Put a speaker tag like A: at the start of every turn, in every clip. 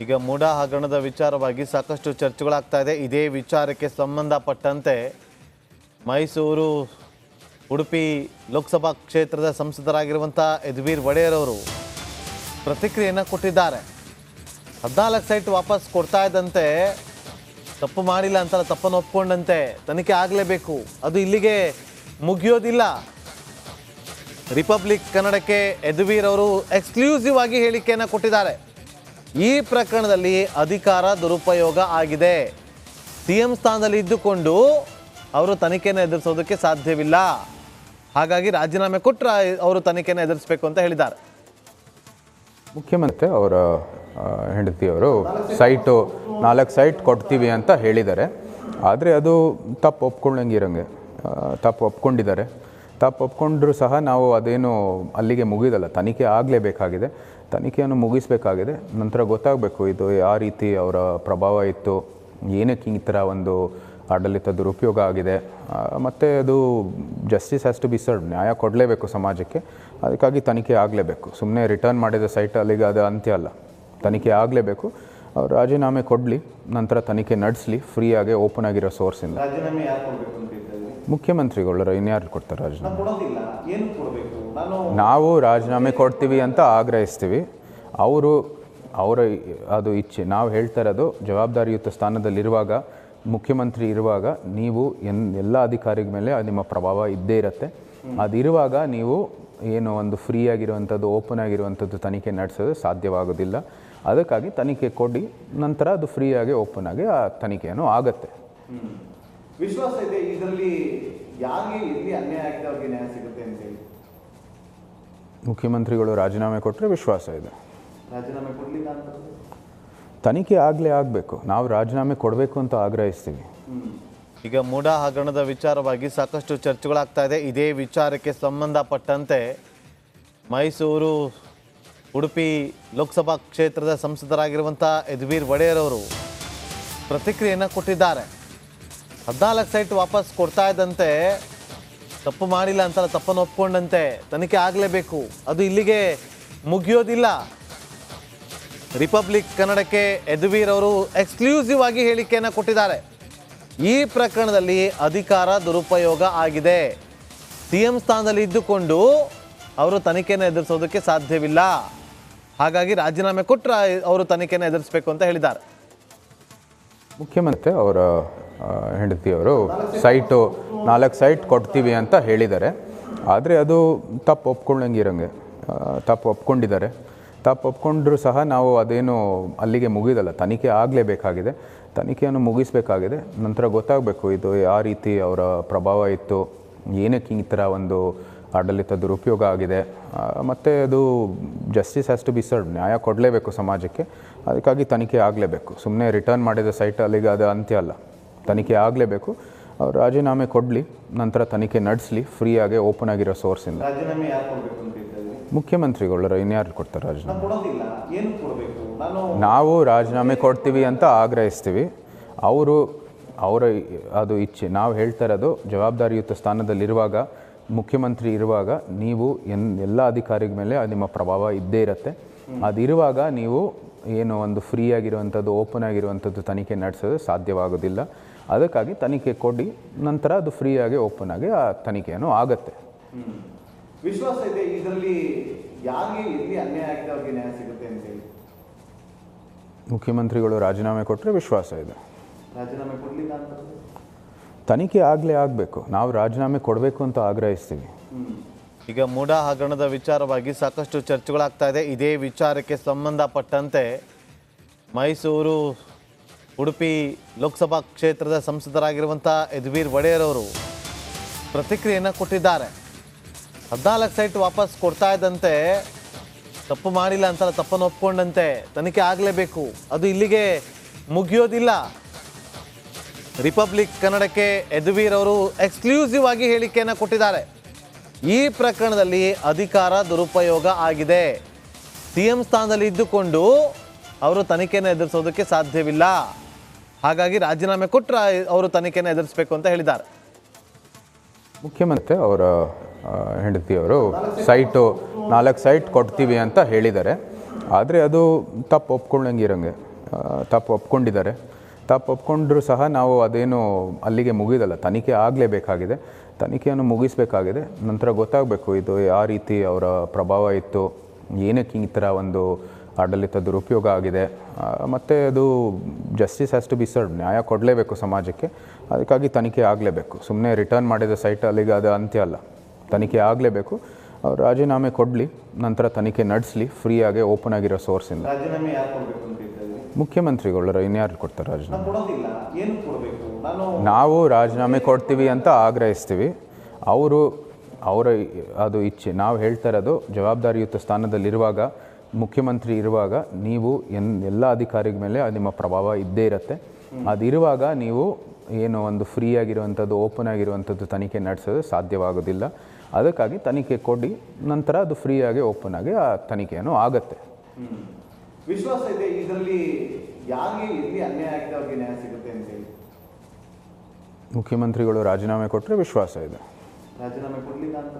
A: ಈಗ ಮೂಡ ಹಗರಣದ ವಿಚಾರವಾಗಿ ಸಾಕಷ್ಟು ಚರ್ಚೆಗಳಾಗ್ತಾ ಇದೆ. ಇದೇ ವಿಚಾರಕ್ಕೆ ಸಂಬಂಧಪಟ್ಟಂತೆ ಮೈಸೂರು ಉಡುಪಿ ಲೋಕಸಭಾ ಕ್ಷೇತ್ರದ ಸಂಸದರಾಗಿರುವಂಥ ಯದುವೀರ್ ಒಡೆಯರ್ ಅವರು ಪ್ರತಿಕ್ರಿಯೆಯನ್ನು ಕೊಟ್ಟಿದ್ದಾರೆ. 14 ಸೈಟ್ ವಾಪಸ್ ಕೊಡ್ತಾ ಇದ್ದಂತೆ ತಪ್ಪು ಮಾಡಿಲ್ಲ ಅಂತಲ್ಲ, ತಪ್ಪನ್ನು ಒಪ್ಕೊಂಡಂತೆ ತನಿಖೆ ಆಗಲೇಬೇಕು, ಅದು ಇಲ್ಲಿಗೆ ಮುಗಿಯೋದಿಲ್ಲ. ರಿಪಬ್ಲಿಕ್ ಕನ್ನಡಕ್ಕೆ ಯದುವೀರ್ ಅವರು ಎಕ್ಸ್ಕ್ಲೂಸಿವ್ ಆಗಿ ಹೇಳಿಕೆಯನ್ನು ಕೊಟ್ಟಿದ್ದಾರೆ. ಈ ಪ್ರಕರಣದಲ್ಲಿ ಅಧಿಕಾರ ದುರುಪಯೋಗ ಆಗಿದೆ. ಸಿಎಂ ಸ್ಥಾನದಲ್ಲಿ ಇದ್ದುಕೊಂಡು ಅವರು ತನಿಖೆಯನ್ನು ಎದುರಿಸೋದಕ್ಕೆ ಸಾಧ್ಯವಿಲ್ಲ. ಹಾಗಾಗಿ ರಾಜೀನಾಮೆ ಕೊಟ್ಟರೆ ಅವರು ತನಿಖೆಯನ್ನು ಎದುರಿಸಬೇಕು ಅಂತ ಹೇಳಿದ್ದಾರೆ.
B: ಮುಖ್ಯಮಂತ್ರಿ ಅವರ ಹೆಂಡತಿಯವರು 4 ಸೈಟ್ ಕೊಡ್ತೀವಿ ಅಂತ ಹೇಳಿದ್ದಾರೆ. ಆದರೆ ಅದು ತಪ್ಪು ಒಪ್ಕೊಂಡಂಗಿರಂಗೆ ತಪ್ಪು ಒಪ್ಕೊಂಡಿದ್ದಾರೆ. ತಪ್ಪು ಒಪ್ಕೊಂಡ್ರೂ ಸಹ ನಾವು ಅದೇನು ಅಲ್ಲಿಗೆ ಮುಗಿದಲ್ಲ, ತನಿಖೆ ಆಗಲೇಬೇಕಾಗಿದೆ. ತನಿಖೆಯನ್ನು ಮುಗಿಸಬೇಕಾಗಿದೆ. ನಂತರ ಗೊತ್ತಾಗಬೇಕು ಇದು ಯಾವ ರೀತಿ ಅವರ ಪ್ರಭಾವ ಇತ್ತು, ಏನಕ್ಕೆ ಈ ಥರ ಒಂದು ಆಡಳಿತ ದುರುಪಯೋಗ ಆಗಿದೆ, ಮತ್ತು ಅದು justice has to be served, ನ್ಯಾಯ ಕೊಡಲೇಬೇಕು ಸಮಾಜಕ್ಕೆ. ಅದಕ್ಕಾಗಿ ತನಿಖೆ ಆಗಲೇಬೇಕು. ಸುಮ್ಮನೆ ರಿಟರ್ನ್ ಮಾಡಿದ ಸೈಟ್ ಅಲ್ಲಿಗೆ ಅದು ಅಂತ್ಯ ಅಲ್ಲ, ತನಿಖೆ ಆಗಲೇಬೇಕು. ಅವ್ರು ರಾಜೀನಾಮೆ ಕೊಡಲಿ, ನಂತರ ತನಿಖೆ ನಡೆಸಲಿ ಫ್ರೀಯಾಗಿ ಓಪನ್ ಆಗಿರೋ ಸೋರ್ಸಿಂದ. ಮುಖ್ಯಮಂತ್ರಿಗಳು ಇನ್ಯಾರು ಕೊಡ್ತಾರೆ ರಾಜೀನಾಮೆ? ನಾವು ರಾಜೀನಾಮೆ ಕೊಡ್ತೀವಿ ಅಂತ ಆಗ್ರಹಿಸ್ತೀವಿ. ಅವರ ಅದು ಇಚ್ಛೆ. ನಾವು ಹೇಳ್ತಾ ಇರೋದು ಜವಾಬ್ದಾರಿಯುತ ಸ್ಥಾನದಲ್ಲಿರುವಾಗ, ಮುಖ್ಯಮಂತ್ರಿ ಇರುವಾಗ ನೀವು ಎಲ್ಲ ಅಧಿಕಾರಿಗಳ ಮೇಲೆ ನಿಮ್ಮ ಪ್ರಭಾವ ಇದ್ದೇ ಇರುತ್ತೆ. ಅದಿರುವಾಗ ನೀವು ಏನು ಒಂದು ಫ್ರೀ ಆಗಿರುವಂಥದ್ದು, ಓಪನ್ ಆಗಿರುವಂಥದ್ದು ತನಿಖೆ ನಡೆಸೋದು ಸಾಧ್ಯವಾಗೋದಿಲ್ಲ. ಅದಕ್ಕಾಗಿ ತನಿಖೆ ಕೊಡಿ, ನಂತರ ಅದು ಫ್ರೀಯಾಗಿ ಓಪನ್ ಆಗಿ ಆ ತನಿಖೆಯನ್ನು ಆಗುತ್ತೆ.
A: ವಿಶ್ವಾಸ ಇದೆ ಇದರಲ್ಲಿ ಯಾರಿಗೆ ಎಲ್ಲಿ ಅನ್ಯಾಯ ಆಗಿದೆ ಅವ್ರಿಗೆ ನ್ಯಾಯ ಸಿಗುತ್ತೆ ಅಂತ ಹೇಳಿ
B: ಮುಖ್ಯಮಂತ್ರಿಗಳು ರಾಜೀನಾಮೆ ಕೊಟ್ಟರೆ ವಿಶ್ವಾಸ ಇದೆ.
A: ರಾಜೀನಾಮೆ ಕೊಡಲಿಲ್ಲ ಅಂತ
B: ತನಿಖೆ ಆಗಬೇಕು. ನಾವು ರಾಜೀನಾಮೆ ಕೊಡಬೇಕು ಅಂತ ಆಗ್ರಹಿಸ್ತೀವಿ.
A: ಈಗ ಮೂಡ ಹಗರಣದ ವಿಚಾರವಾಗಿ ಸಾಕಷ್ಟು ಚರ್ಚೆಗಳಾಗ್ತಾ ಇದೆ. ಇದೇ ವಿಚಾರಕ್ಕೆ ಸಂಬಂಧಪಟ್ಟಂತೆ ಮೈಸೂರು ಉಡುಪಿ ಲೋಕಸಭಾ ಕ್ಷೇತ್ರದ ಸಂಸದರಾಗಿರುವಂಥ ಯದುವೀರ್ ಒಡೆಯರ್ ಅವರು ಪ್ರತಿಕ್ರಿಯೆಯನ್ನು ಕೊಟ್ಟಿದ್ದಾರೆ. 14 ಸೈಟ್ ವಾಪಸ್ ಕೊಡ್ತಾ ಇದ್ದಂತೆ ತಪ್ಪು ಮಾಡಿಲ್ಲ ಅಂತಲ್ಲ, ತಪ್ಪನ್ನು ಒಪ್ಕೊಂಡಂತೆ ತನಿಖೆ ಆಗಲೇಬೇಕು, ಅದು ಇಲ್ಲಿಗೆ ಮುಗಿಯೋದಿಲ್ಲ. ರಿಪಬ್ಲಿಕ್ ಕನ್ನಡಕ್ಕೆ ಯದುವೀರ್ ಅವರು ಎಕ್ಸ್ಕ್ಲೂಸಿವ್ ಆಗಿ ಹೇಳಿಕೆಯನ್ನು ಕೊಟ್ಟಿದ್ದಾರೆ. ಈ ಪ್ರಕರಣದಲ್ಲಿ ಅಧಿಕಾರ ದುರುಪಯೋಗ ಆಗಿದೆ. ಸಿಎಂ ಸ್ಥಾನದಲ್ಲಿ ಇದ್ದುಕೊಂಡು ಅವರು ತನಿಖೆಯನ್ನು ಎದುರಿಸೋದಕ್ಕೆ ಸಾಧ್ಯವಿಲ್ಲ. ಹಾಗಾಗಿ ರಾಜೀನಾಮೆ ಕೊಟ್ಟರೆ ಅವರು ತನಿಖೆಯನ್ನು ಎದುರಿಸಬೇಕು ಅಂತ ಹೇಳಿದ್ದಾರೆ.
B: ಮುಖ್ಯಮಂತ್ರಿ ಅವರ ಹೆಂಡತಿಯವರು 4 ಸೈಟ್ ಕೊಡ್ತೀವಿ ಅಂತ ಹೇಳಿದ್ದಾರೆ. ಆದರೆ ಅದು ತಪ್ಪು ಒಪ್ಕೊಂಡಂಗಿರಂಗೆ ತಪ್ಪು ಒಪ್ಕೊಂಡಿದ್ದಾರೆ. ತಪ್ಪು ಒಪ್ಕೊಂಡ್ರೂ ಸಹ ನಾವು ಅದೇನು ಅಲ್ಲಿಗೆ ಮುಗಿದಲ್ಲ, ತನಿಖೆ ಆಗಲೇಬೇಕಾಗಿದೆ. ತನಿಖೆಯನ್ನು ಮುಗಿಸಬೇಕಾಗಿದೆ. ನಂತರ ಗೊತ್ತಾಗಬೇಕು ಇದು ಯಾವ ರೀತಿ ಅವರ ಪ್ರಭಾವ ಇತ್ತು, ಏನಕ್ಕೆ ಈ ಥರ ಒಂದು ಆಡಳಿತ ದುರುಪಯೋಗ ಆಗಿದೆ, ಮತ್ತು ಅದು justice has to be served, ನ್ಯಾಯ ಕೊಡಲೇಬೇಕು ಸಮಾಜಕ್ಕೆ. ಅದಕ್ಕಾಗಿ ತನಿಖೆ ಆಗಲೇಬೇಕು. ಸುಮ್ಮನೆ ರಿಟರ್ನ್ ಮಾಡಿದ ಸೈಟ್ ಅಲ್ಲಿಗೆ ಅದು ಅಂತ್ಯ ಅಲ್ಲ, ತನಿಖೆ ಆಗಲೇಬೇಕು. ಅವ್ರು ರಾಜೀನಾಮೆ ಕೊಡಲಿ, ನಂತರ ತನಿಖೆ ನಡೆಸಲಿ ಫ್ರೀಯಾಗಿ ಓಪನ್ ಆಗಿರೋ ಸೋರ್ಸಿಂದ. ಮುಖ್ಯಮಂತ್ರಿಗಳು ಇನ್ಯಾರು ಕೊಡ್ತಾರೆ ರಾಜೀನಾಮೆ? ನಾವು ರಾಜೀನಾಮೆ ಕೊಡ್ತೀವಿ ಅಂತ ಆಗ್ರಹಿಸ್ತೀವಿ. ಅವರ ಅದು ಇಚ್ಛೆ. ನಾವು ಹೇಳ್ತಾ ಇರೋದು ಜವಾಬ್ದಾರಿಯುತ ಸ್ಥಾನದಲ್ಲಿರುವಾಗ, ಮುಖ್ಯಮಂತ್ರಿ ಇರುವಾಗ ನೀವು ಎಲ್ಲ ಅಧಿಕಾರಿಗಳ ಮೇಲೆ ನಿಮ್ಮ ಪ್ರಭಾವ ಇದ್ದೇ ಇರುತ್ತೆ. ಅದಿರುವಾಗ ನೀವು ಏನು ಒಂದು ಫ್ರೀ ಆಗಿರುವಂಥದ್ದು, ಓಪನ್ ಆಗಿರುವಂಥದ್ದು ತನಿಖೆ ನಡೆಸೋದು ಸಾಧ್ಯವಾಗೋದಿಲ್ಲ. ಅದಕ್ಕಾಗಿ ತನಿಖೆ ಕೊಡಿ, ನಂತರ ಅದು ಫ್ರೀಯಾಗಿ ಓಪನ್ ಆಗಿ ಆ ತನಿಖೆಯನ್ನು ಆಗುತ್ತೆ.
A: ವಿಶ್ವಾಸ ಇದೆ ಇದರಲ್ಲಿ ಯಾರಿಗೆ ಎಲ್ಲಿ ಅನ್ಯಾಯ ಆಗಿದೆ ಅವ್ರಿಗೆ ನ್ಯಾಯ ಸಿಗುತ್ತೆ ಅಂತ ಹೇಳಿ
B: ಮುಖ್ಯಮಂತ್ರಿಗಳು ರಾಜೀನಾಮೆ ಕೊಟ್ಟರೆ ವಿಶ್ವಾಸ ಇದೆ.
A: ರಾಜೀನಾಮೆ ಕೊಡಲಿಲ್ಲ ಅಂತ
B: ತನಿಖೆ ಆಗಬೇಕು. ನಾವು ರಾಜೀನಾಮೆ ಕೊಡಬೇಕು ಅಂತ ಆಗ್ರಹಿಸ್ತೀವಿ.
A: ಈಗ ಮೂಡ ಹಗರಣದ ವಿಚಾರವಾಗಿ ಸಾಕಷ್ಟು ಚರ್ಚೆಗಳಾಗ್ತಾ ಇದೆ. ಇದೇ ವಿಚಾರಕ್ಕೆ ಸಂಬಂಧಪಟ್ಟಂತೆ ಮೈಸೂರು ಉಡುಪಿ ಲೋಕಸಭಾ ಕ್ಷೇತ್ರದ ಸಂಸದರಾಗಿರುವಂಥ ಯದುವೀರ್ ಒಡೆಯರ್ ಅವರು ಪ್ರತಿಕ್ರಿಯೆಯನ್ನು ಕೊಟ್ಟಿದ್ದಾರೆ. 14 ಸೈಟ್ ವಾಪಸ್ ಕೊಡ್ತಾ ಇದ್ದಂತೆ ತಪ್ಪು ಮಾಡಿಲ್ಲ ಅಂತಲ್ಲ, ತಪ್ಪನ್ನು ಒಪ್ಕೊಂಡಂತೆ ತನಿಖೆ ಆಗಲೇಬೇಕು, ಅದು ಇಲ್ಲಿಗೆ ಮುಗಿಯೋದಿಲ್ಲ. ರಿಪಬ್ಲಿಕ್ ಕನ್ನಡಕ್ಕೆ ಯದುವೀರ್ ಅವರು ಎಕ್ಸ್ಕ್ಲೂಸಿವ್ ಆಗಿ ಹೇಳಿಕೆಯನ್ನು ಕೊಟ್ಟಿದ್ದಾರೆ. ಈ ಪ್ರಕರಣದಲ್ಲಿ ಅಧಿಕಾರ ದುರುಪಯೋಗ ಆಗಿದೆ. ಸಿಎಂ ಸ್ಥಾನದಲ್ಲಿ ಇದ್ದುಕೊಂಡು ಅವರು ತನಿಖೆಯನ್ನು ಎದುರಿಸೋದಕ್ಕೆ ಸಾಧ್ಯವಿಲ್ಲ. ಹಾಗಾಗಿ ರಾಜೀನಾಮೆ ಕೊಟ್ಟರೆ ಅವರು ತನಿಖೆಯನ್ನು ಎದುರಿಸಬೇಕು ಅಂತ ಹೇಳಿದ್ದಾರೆ.
B: ಮುಖ್ಯಮಂತ್ರಿ ಅವರ ಹೆಂಡತಿಯವರು 4 ಸೈಟ್ ಕೊಡ್ತೀವಿ ಅಂತ ಹೇಳಿದ್ದಾರೆ. ಆದರೆ ಅದು ತಪ್ಪು ಒಪ್ಕೊಂಡಂಗಿರಂಗೆ ತಪ್ಪು ಒಪ್ಕೊಂಡಿದ್ದಾರೆ. ತಪ್ಪು ಒಪ್ಕೊಂಡ್ರೂ ಸಹ ನಾವು ಅದೇನು ಅಲ್ಲಿಗೆ ಮುಗಿದಲ್ಲ, ತನಿಖೆ ಆಗಲೇಬೇಕಾಗಿದೆ. ತನಿಖೆಯನ್ನು ಮುಗಿಸಬೇಕಾಗಿದೆ. ನಂತರ ಗೊತ್ತಾಗಬೇಕು ಇದು ಯಾವ ರೀತಿ ಅವರ ಪ್ರಭಾವ ಇತ್ತು, ಏನಕ್ಕೆ ಈ ಥರ ಒಂದು ಆಡಳಿತ ದುರುಪಯೋಗ ಆಗಿದೆ. ಮತ್ತು ಅದು justice has to be served, ನ್ಯಾಯ ಕೊಡಲೇಬೇಕು ಸಮಾಜಕ್ಕೆ. ಅದಕ್ಕಾಗಿ ತನಿಖೆ ಆಗಲೇಬೇಕು. ಸುಮ್ಮನೆ ರಿಟರ್ನ್ ಮಾಡಿದ ಸೈಟ್ ಅಲ್ಲಿಗೆ ಅದು ಅಂತ್ಯ ಅಲ್ಲ, ತನಿಖೆ ಆಗಲೇಬೇಕು. ಅವ್ರು ರಾಜೀನಾಮೆ ಕೊಡಲಿ, ನಂತರ ತನಿಖೆ ನಡೆಸಲಿ ಫ್ರೀಯಾಗಿ, ಓಪನ್ ಆಗಿರೋ ಸೋರ್ಸಿಂದ.
A: ರಾಜೀನಾಮೆ ಯಾರು ಕೊಡಬೇಕು ಅಂತ ಇದ್ದಾರೆ?
B: ಮುಖ್ಯಮಂತ್ರಿಗಳು. ಇನ್ಯಾರು ಕೊಡ್ತಾರೆ ರಾಜೀನಾಮೆ?
A: ಕೊಡೋದಿಲ್ಲ, ಏನು ಕೊಡಬೇಕು?
B: ನಾವು ರಾಜೀನಾಮೆ ಕೊಡ್ತೀವಿ ಅಂತ ಆಗ್ರಹಿಸ್ತೀವಿ. ಅವರ ಅದು ಇಚ್ಛೆ. ನಾವು ಹೇಳ್ತಾ ಇರೋದು, ಜವಾಬ್ದಾರಿಯುತ ಸ್ಥಾನದಲ್ಲಿರುವಾಗ, ಮುಖ್ಯಮಂತ್ರಿ ಇರುವಾಗ ನೀವು ಎಲ್ಲ ಅಧಿಕಾರಿಗಳ ಮೇಲೆ ನಿಮ್ಮ ಪ್ರಭಾವ ಇದ್ದೇ ಇರುತ್ತೆ. ಅದಿರುವಾಗ ನೀವು ಏನು ಒಂದು ಫ್ರೀ ಆಗಿರುವಂಥದ್ದು, ಓಪನ್ ಆಗಿರುವಂಥದ್ದು ತನಿಖೆ ನಡೆಸೋದು ಸಾಧ್ಯವಾಗೋದಿಲ್ಲ. ಅದಕ್ಕಾಗಿ ತನಿಖೆ ಕೊಡಿ, ನಂತರ ಅದು ಫ್ರೀಯಾಗಿ, ಓಪನ್ ಆಗಿ ಆ ತನಿಖೆಯನ್ನು ಆಗುತ್ತೆ.
A: ವಿಶ್ವಾಸ ಇದೆ ಇದರಲ್ಲಿ ಯಾರಿಗೆ ಎಲ್ಲಿ ಅನ್ಯಾಯ ಆಗಿದೆ ಅವ್ರಿಗೆ ನ್ಯಾಯ ಸಿಗುತ್ತೆ ಅಂತೇಳಿ.
B: ಮುಖ್ಯಮಂತ್ರಿಗಳು ರಾಜೀನಾಮೆ ಕೊಟ್ಟರೆ ವಿಶ್ವಾಸ ಇದೆ.
A: ರಾಜೀನಾಮೆ ಕೊಡಲಿಲ್ಲ ಅಂತ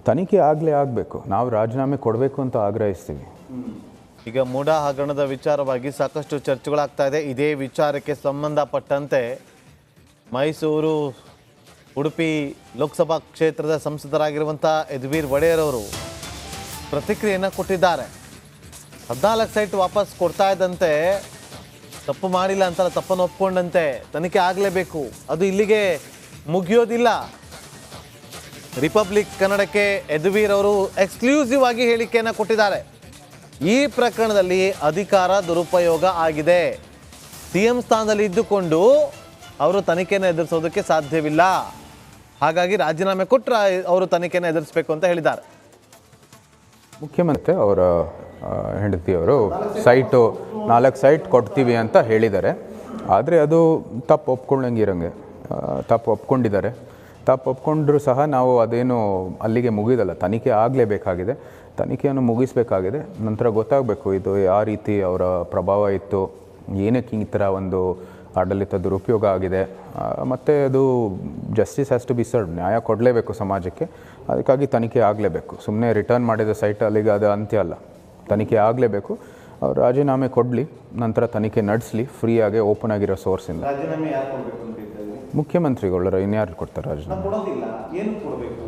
B: ತನಿಖೆ ಆಗಬೇಕು. ನಾವು ರಾಜೀನಾಮೆ ಕೊಡಬೇಕು ಅಂತ ಆಗ್ರಹಿಸ್ತೀವಿ.
A: ಈಗ ಮೂಡ ಹಗರಣದ ವಿಚಾರವಾಗಿ ಸಾಕಷ್ಟು ಚರ್ಚೆಗಳಾಗ್ತಾ ಇದೆ. ಇದೇ ವಿಚಾರಕ್ಕೆ ಸಂಬಂಧಪಟ್ಟಂತೆ ಮೈಸೂರು, ಉಡುಪಿ ಲೋಕಸಭಾ ಕ್ಷೇತ್ರದ ಸಂಸದರಾಗಿರುವಂಥ ಯದುವೀರ್ ಒಡೆಯರ್ ಅವರು ಪ್ರತಿಕ್ರಿಯೆಯನ್ನು ಕೊಟ್ಟಿದ್ದಾರೆ. 14 ಸೈಟ್ ವಾಪಸ್ ಕೊಡ್ತಾ ಇದ್ದಂತೆ ತಪ್ಪು ಮಾಡಿಲ್ಲ ಅಂತ ತಪ್ಪನ್ನು ಒಪ್ಕೊಂಡಂತೆ ತನಿಖೆ ಆಗಲೇಬೇಕು, ಅದು ಇಲ್ಲಿಗೆ ಮುಗಿಯೋದಿಲ್ಲ. ರಿಪಬ್ಲಿಕ್ ಕನ್ನಡಕ್ಕೆ ಯದುವೀರ್ ಅವರು ಎಕ್ಸ್ಕ್ಲೂಸಿವ್ ಆಗಿ ಹೇಳಿಕೆಯನ್ನು ಕೊಟ್ಟಿದ್ದಾರೆ. ಈ ಪ್ರಕರಣದಲ್ಲಿ ಅಧಿಕಾರ ದುರುಪಯೋಗ ಆಗಿದೆ. CM ಸ್ಥಾನದಲ್ಲಿ ಇದ್ದುಕೊಂಡು ಅವರು ತನಿಖೆಯನ್ನು ಎದುರಿಸೋದಕ್ಕೆ ಸಾಧ್ಯವಿಲ್ಲ. ಹಾಗಾಗಿ ರಾಜೀನಾಮೆ ಕೊಟ್ಟರೆ ಅವರು ತನಿಖೆಯನ್ನು ಎದುರಿಸಬೇಕು ಅಂತ ಹೇಳಿದ್ದಾರೆ.
B: ಮುಖ್ಯಮಂತ್ರಿ ಅವರ ಹೆಂಡತಿಯವರು 4 ಸೈಟ್ ಕೊಡ್ತೀವಿ ಅಂತ ಹೇಳಿದ್ದಾರೆ. ಆದರೆ ಅದು ತಪ್ಪು ಒಪ್ಕೊಳ್ಳಂಗಿರಂಗೆ, ತಪ್ಪು ಒಪ್ಕೊಂಡಿದ್ದಾರೆ. ತಪ್ಪು ಒಪ್ಕೊಂಡ್ರೂ ಸಹ ನಾವು ಅದೇನು ಅಲ್ಲಿಗೆ ಮುಗಿದಲ್ಲ, ತನಿಖೆ ಆಗಲೇಬೇಕಾಗಿದೆ. ತನಿಖೆಯನ್ನು ಮುಗಿಸಬೇಕಾಗಿದೆ. ನಂತರ ಗೊತ್ತಾಗಬೇಕು ಇದು ಯಾವ ರೀತಿ ಅವರ ಪ್ರಭಾವ ಇತ್ತು, ಏನಕ್ಕೆ ಈ ಥರ ಒಂದು ಆಡಳಿತ ದುರುಪಯೋಗ ಆಗಿದೆ. ಮತ್ತು ಅದು justice has to be served, ನ್ಯಾಯ ಕೊಡಲೇಬೇಕು ಸಮಾಜಕ್ಕೆ. ಅದಕ್ಕಾಗಿ ತನಿಖೆ ಆಗಲೇಬೇಕು. ಸುಮ್ಮನೆ ರಿಟರ್ನ್ ಮಾಡಿದ ಸೈಟ್ ಅಲ್ಲಿಗೆ ಅದು ಅಂತ್ಯ ಅಲ್ಲ, ತನಿಖೆ ಆಗಲೇಬೇಕು. ಅವ್ರು ರಾಜೀನಾಮೆ ಕೊಡಲಿ, ನಂತರ ತನಿಖೆ ನಡೆಸಲಿ ಫ್ರೀಯಾಗಿ, ಓಪನ್ ಆಗಿರೋ ಸೋರ್ಸಿಂದ.
A: ರಾಜೀನಾಮೆ ಯಾರು ಕೊಡಬೇಕು ಅಂತ ಇದ್ದಾರೆ?
B: ಮುಖ್ಯಮಂತ್ರಿಗಳು. ಇನ್ಯಾರು ಕೊಡ್ತಾರೆ ರಾಜೀನಾಮೆ?
A: ಕೊಡೋದಿಲ್ಲ, ಏನು ಕೊಡಬೇಕು?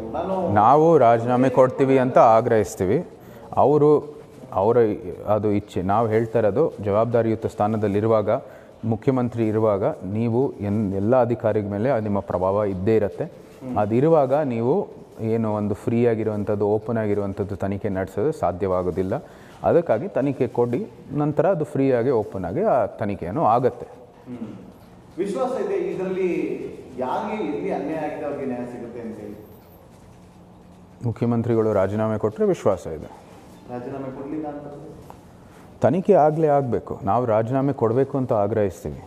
B: ನಾವು ರಾಜೀನಾಮೆ ಕೊಡ್ತೀವಿ ಅಂತ ಆಗ್ರಹಿಸ್ತೀವಿ. ಅವರ ಅದು ಇಚ್ಛೆ. ನಾವು ಹೇಳ್ತಾ ಇರೋದು, ಜವಾಬ್ದಾರಿಯುತ ಸ್ಥಾನದಲ್ಲಿರುವಾಗ, ಮುಖ್ಯಮಂತ್ರಿ ಇರುವಾಗ ನೀವು ಎಲ್ಲ ಅಧಿಕಾರಿಗಳ ಮೇಲೆ ನಿಮ್ಮ ಪ್ರಭಾವ ಇದ್ದೇ ಇರುತ್ತೆ. ಅದಿರುವಾಗ ನೀವು ಏನು ಒಂದು ಫ್ರೀ ಆಗಿರುವಂಥದ್ದು, ಓಪನ್ ಆಗಿರುವಂಥದ್ದು ತನಿಖೆ ನಡೆಸೋದು ಸಾಧ್ಯವಾಗೋದಿಲ್ಲ. ಅದಕ್ಕಾಗಿ ತನಿಖೆ ಕೊಡಿ, ನಂತರ ಅದು ಫ್ರೀಯಾಗಿ, ಓಪನ್ ಆಗಿ ಆ ತನಿಖೆಯನ್ನು ಆಗುತ್ತೆ.
A: ವಿಶ್ವಾಸ ಇದೆ ಇದರಲ್ಲಿ ಯಾರಿಗೆ ಎಲ್ಲಿ ಅನ್ಯಾಯ ಆಗಿದೆ ಅವ್ರಿಗೆ ನ್ಯಾಯ ಸಿಗುತ್ತೆ ಅಂತೇಳಿ.
B: ಮುಖ್ಯಮಂತ್ರಿಗಳು ರಾಜೀನಾಮೆ ಕೊಟ್ಟರೆ ವಿಶ್ವಾಸ ಇದೆ.
A: ರಾಜೀನಾಮೆ ಕೊಡಲಿಲ್ಲ ಅಂತ
B: ತನಿಖೆ ಆಗಬೇಕು. ನಾವು ರಾಜೀನಾಮೆ ಕೊಡಬೇಕು ಅಂತ ಆಗ್ರಹಿಸ್ತೀವಿ.